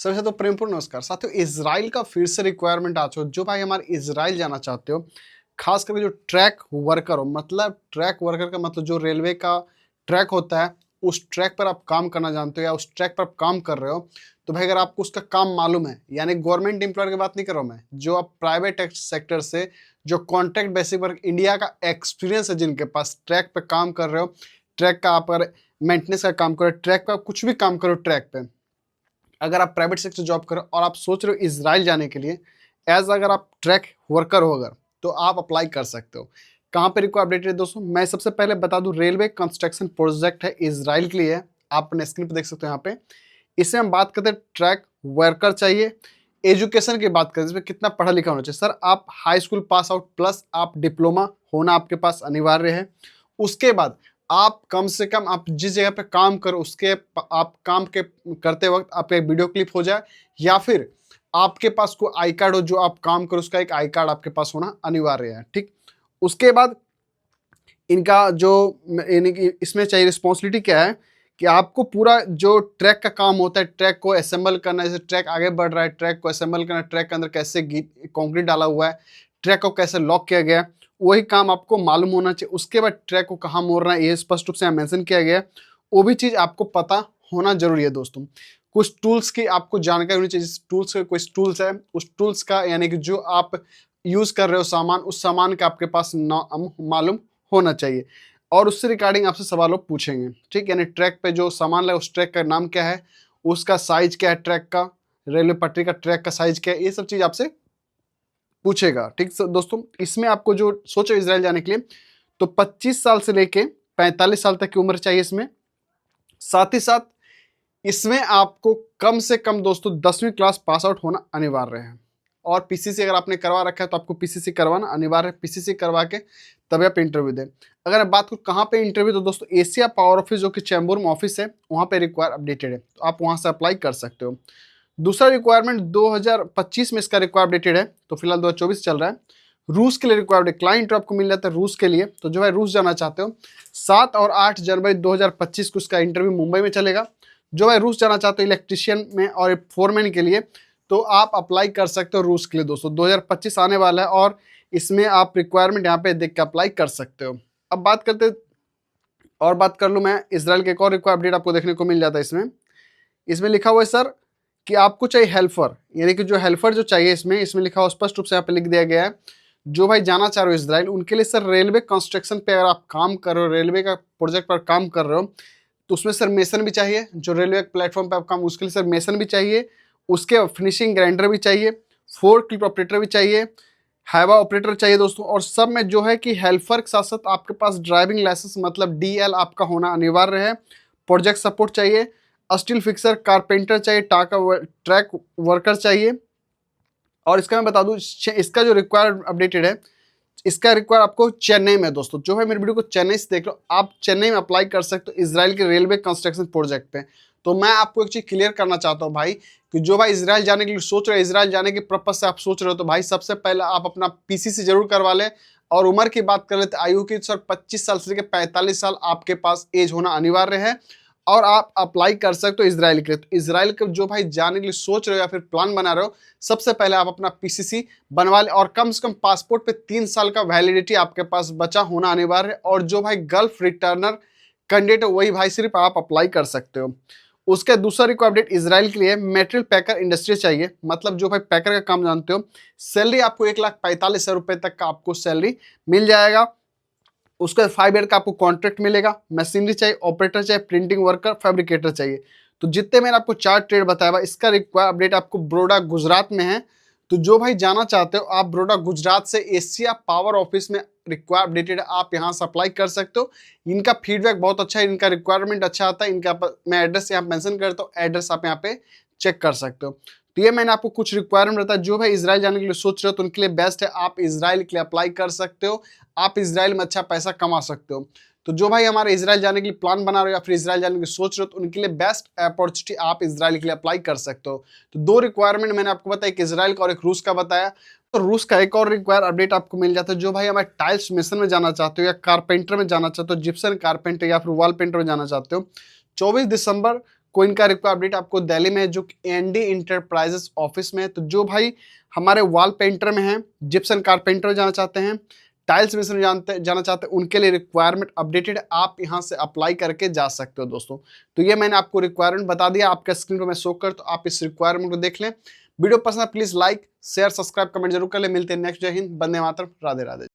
सबसे तो प्रेमपूर्ण नमस्कार साथियों। इजराइल का फिर से रिक्वायरमेंट आ चुका। जो भाई हमारे इजराइल जाना चाहते हो, खास करके जो ट्रैक वर्कर हो, मतलब ट्रैक वर्कर का मतलब जो रेलवे का ट्रैक होता है उस ट्रैक पर आप काम करना जानते हो या उस ट्रैक पर आप काम कर रहे हो, तो भाई अगर आपको उसका काम मालूम है, यानी गवर्नमेंट एम्प्लॉयर की बात नहीं कर रहा हूँ मैं, जो आप प्राइवेट सेक्टर से जो कॉन्ट्रैक्ट बेसिक वर्क इंडिया का एक्सपीरियंस है, जिनके पास ट्रैक पे काम कर रहे हो, ट्रैक का आप मेंटेनेंस का काम करो, ट्रैक का कुछ भी काम करो ट्रैक पे, अगर आप प्राइवेट सेक्टर जॉब करो और आप सोच रहे हो इजराइल जाने के लिए एज अगर आप ट्रैक वर्कर हो अगर, तो आप अप्लाई कर सकते हो। कहाँ पे रिक्वायर अपडेटेड है दोस्तों, मैं सबसे पहले बता दूं, रेलवे कंस्ट्रक्शन प्रोजेक्ट है, इजराइल के लिए है। आप अपने स्क्रीन पे देख सकते हो यहाँ पे। इससे हम बात करते हैं ट्रैक वर्कर चाहिए। एजुकेशन की बात करें, इसमें कितना पढ़ा लिखा होना चाहिए सर, आप high school pass out plus आप डिप्लोमा होना आपके पास अनिवार्य है। उसके बाद आप कम से कम आप जिस जगह पे काम करो उसके आप काम के करते वक्त आपका एक वीडियो क्लिप हो जाए, या फिर आपके पास कोई आई कार्ड हो, जो आप काम करो उसका एक आई कार्ड आपके पास होना अनिवार्य है। ठीक, उसके बाद इनका जो यानी कि इसमें चाहिए रिस्पॉन्सिबिलिटी क्या है कि आपको पूरा जो ट्रैक का काम होता है, ट्रैक को असेंबल करना, जैसे ट्रैक आगे बढ़ रहा है, ट्रैक को असेंबल करना, ट्रैक के अंदर कैसे कंक्रीट डाला हुआ है, ट्रैक को कैसे लॉक किया गया है, वही काम आपको मालूम होना चाहिए। उसके बाद ट्रैक को कहाँ मोड़ना है, ये स्पष्ट रूप से यहाँ मेंशन किया गया है, वो भी चीज़ आपको पता होना जरूरी है दोस्तों। कुछ टूल्स की आपको जानकारी होनी चाहिए, जिस टूल्स का कुछ टूल्स है, उस टूल्स का यानी कि जो आप यूज़ कर रहे हो सामान, उस सामान का आपके पास मालूम होना चाहिए, और उससे रिगार्डिंग आपसे सवाल लोग पूछेंगे। ठीक, यानी ट्रैक पे जो सामान लगा उस ट्रैक का नाम क्या है, उसका साइज क्या है, ट्रैक का, रेलवे पटरी का ट्रैक का साइज क्या है, ये सब चीज़ आपसे पूछेगा। ठीक दोस्तों, इसमें आपको जो सोचो इजराइल जाने के लिए, तो 25 साल से लेके 45 साल तक की उम्र चाहिए इसमें। साथ ही साथ इसमें आपको कम से कम दोस्तों 10वीं क्लास पास आउट होना अनिवार्य है, और पीसीसी अगर आपने करवा रखा है तो आपको पीसीसी करवाना अनिवार्य है। पीसीसी करवा के तभी आप इंटरव्यू दें। अगर आप बात करूँ कहाँ पे इंटरव्यू, तो दोस्तों एशिया पावर ऑफिस जो कि चैम्बूर में ऑफिस है, वहाँ पे रिक्वायर अपडेटेड है, तो आप वहाँ से अप्लाई कर सकते हो। दूसरा रिक्वायरमेंट 2025 में इसका रिक्वायर अपडेटेड है, तो फिलहाल 2024 चल रहा है। रूस के लिए रिक्वायर्ड क्लाइंट आपको मिल जाता है रूस के लिए, तो जो है रूस जाना चाहते हो 7 और 8 जनवरी 2025 को इसका इंटरव्यू मुंबई में चलेगा। जो है रूस जाना चाहते हो इलेक्ट्रिशियन में और फोरमैन के लिए, तो आप अप्लाई कर सकते हो रूस के लिए दोस्तों। 2025 आने वाला है और इसमें आप रिक्वायरमेंट यहाँ पे देख के अप्लाई कर सकते हो। अब बात करते और बात कर लूँ मैं, इसराइल के एक और रिक्वायर अपडेट आपको देखने को मिल जाता है इसमें। इसमें लिखा हुआ है सर कि आपको चाहिए हेल्पर, यानी कि जो हेल्पर जो चाहिए इसमें लिखा हुआ स्पष्ट रूप से यहाँ पे लिख दिया गया है, जो भाई जाना चाह रहे हो इसराइल, उनके लिए सर रेलवे कंस्ट्रक्शन पे अगर आप काम कर रहे हो, रेलवे का प्रोजेक्ट पर काम कर रहे हो, तो उसमें सर मेसन भी चाहिए। जो रेलवे प्लेटफॉर्म पे आप काम, उसके लिए सर मेसन भी चाहिए, उसके फिनिशिंग ग्राइंडर भी चाहिए, फोर्क क्लिप ऑपरेटर भी चाहिए, हाइवा ऑपरेटर चाहिए दोस्तों। और सब में जो है कि हेल्पर के साथ साथ आपके पास ड्राइविंग लाइसेंस मतलब डीएल आपका होना अनिवार्य है। प्रोजेक्ट सपोर्ट चाहिए, स्टील फिक्सर, कारपेंटर चाहिए, ट्रैक वर्कर चाहिए। और इसका मैं बता दूं, इसका जो रिक्वायर अपडेटेड है, इसका रिक्वायर आपको चेन्नई में दोस्तों। जो है मेरे वीडियो को चेन्नई से देख लो, आप चेन्नई में अप्लाई कर सकते हो इसराइल के रेलवे कंस्ट्रक्शन प्रोजेक्ट पे। तो मैं आपको एक चीज क्लियर करना चाहता हूँ भाई, कि जो भाई इसराइल जाने के लिए सोच रहे हो, इसराइल जाने के पर्पज से आप सोच रहे हो, तो भाई सबसे पहले आप अपना पीसीसी जरूर करवा लें। और उम्र की बात कर लेते आयु की, सर 25 साल से लेकर 45 साल आपके पास एज होना अनिवार्य है, और आप अप्लाई कर सकते हो इसराइल के लिए। तो इसराइल के जो भाई जाने के लिए सोच रहे हो या फिर प्लान बना रहे हो, सबसे पहले आप अपना पीसीसी बनवा लें, और कम से कम पासपोर्ट पे 3 साल का वैलिडिटी आपके पास बचा होना अनिवार्य है। और जो भाई गल्फ रिटर्नर कैंडिडेट है, वही भाई सिर्फ आप अप्लाई कर सकते हो। उसके दूसरा रिक्वायर अपडेट इसराइल के लिए मेटेरियल पैकर इंडस्ट्री चाहिए, मतलब जो भाई पैकर का काम जानते हो। सैलरी आपको 1,45,000 रुपये तक का आपको सैलरी मिल जाएगा। उसका 5 ईयर का आपको कॉन्ट्रैक्ट मिलेगा। मशीनरी चाहिए, ऑपरेटर चाहिए, प्रिंटिंग वर्कर, फैब्रिकेटर चाहिए। तो जितने मैंने आपको 4 ट्रेड बताया, इसका रिक्वायर अपडेट आपको बड़ौदा गुजरात में है। तो जो भाई जाना चाहते हो आप बड़ौदा गुजरात से एशिया पावर ऑफिस में रिक्वायर अपडेटेड, आप यहाँ से अप्लाई कर सकते हो। इनका फीडबैक बहुत अच्छा है, इनका रिक्वायरमेंट अच्छा आता है। इनका मैं एड्रेस यहाँ मेंशन करता हूँ, एड्रेस आप यहाँ पे चेक कर सकते हो। तो ये मैंने आपको कुछ रिक्वायरमेंट बताया। जो भाई इसराइल जाने के लिए सोच रहे हो तो उनके लिए बेस्ट है, आप इसराइल के लिए अप्लाई कर सकते हो। आप इसराइल में अच्छा पैसा कमा सकते हो। तो जो भाई हमारे इसराइल जाने के लिए प्लान बना रहे हो या फिर इसराइल जाने की सोच रहे हो, तो उनके लिए बेस्ट अपॉर्चुनिटी आप इसराइल के लिए अप्लाई कर सकते हो। तो 2 रिक्वायरमेंट मैंने आपको बताया, एक इसराइल का और एक रूस का बताया। तो रूस का एक और रिक्वायर अपडेट आपको मिल जाता है। जो भाई हमारे टाइल्स मेसन में जाना चाहते हो या कारपेंटर में जाना चाहते हो, जिप्सन कारपेंटर या फिर वॉल पेंटर में जाना चाहते हो, 24 दिसंबर कोई इनका रिक्वायर अपडेट आपको दिल्ली में है जो एनडी इंटरप्राइजेस ऑफिस में है। तो जो भाई हमारे वॉल पेंटर में है, जिप्सन कारपेंटर जाना चाहते हैं, टाइल्स मिस्त्री जाना चाहते हैं, उनके लिए रिक्वायरमेंट अपडेटेड, आप यहाँ से अप्लाई करके जा सकते हो दोस्तों। तो ये मैंने आपको रिक्वायरमेंट बता दिया, आपका स्क्रीन पर मैं शो कर, तो आप इस रिक्वायरमेंट को देख लें। वीडियो पसंद है please like share subscribe comment जरूर कर ले। मिलते हैं नेक्स्ट। जय हिंद, वंदे मातरम, राधे राधे।